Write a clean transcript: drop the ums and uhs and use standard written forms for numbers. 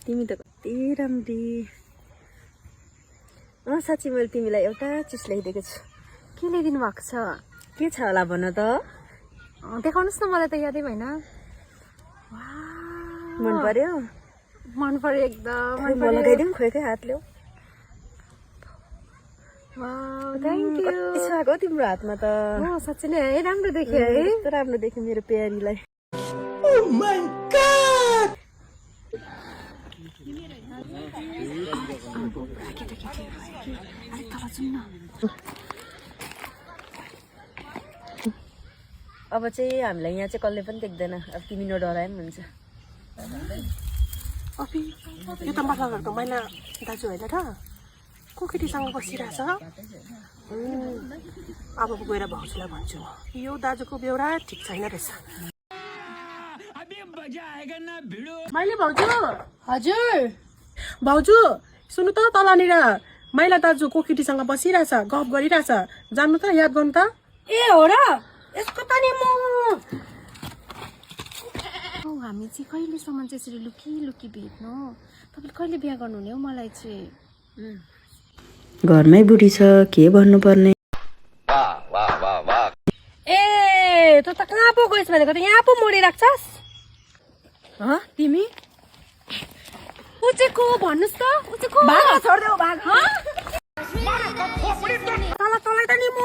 तिमी त कति राम्री। साँच्ची मैले तिमीलाई एउटा चिज ल्याइदिएको छु। के ल्याइदिनु भएको छ? के छ होला भन त। देखाउनुहोस् न, मलाई त यादै भएन। मन पर्यो? मन पर्यो एकदम। म लगाइदिउँ खोइ हात ल्याऊ। Thank you. कति छ आएको तिम्रो हातमा त? साँच्चै नै है, राम्रो देख्यो है। कस्तो राम्रो देख्यो मेरो प्यारीलाई। अब चाहिँ हामीलाई यहाँ चाहिँ कसले पनि देख्दैन। अब तिमी नडराए पनि हुन्छ। अफि यो त माथि घरको मैला दाजु होइन र? को केटीसँग बसिरहेछ? अब गएर भाउजूलाई भन्छु, यो दाजुको बेहोरा ठिक छैन रहेछ। मैले भाउजू। हजुर भाउजू सुन्नु त, तलनिर मैला दाजु को केटीसँग बसिरहेछ, गफ गरिरहेछ। जान्नु त, याद गर्नु त। ए हो र? यसको त नि म हामी चाहिँ कहिलेसम्म चाहिँ यसरी लुकी लुकी भेट्नु? तपाईँले कहिले बिहा गर्नुहुने हो? मलाई चाहिँ घरमै बुढी छ, के भन्नुपर्ने। ए त कहाँ पो गइस् भनेको त यहाँ पो मोडिराख्छस्? तिमी ऊ चाहिँ को भन्नुहोस् त? ऊ चाहिँ को? भाग छोड्देऊ भाग। तल तलै त नि म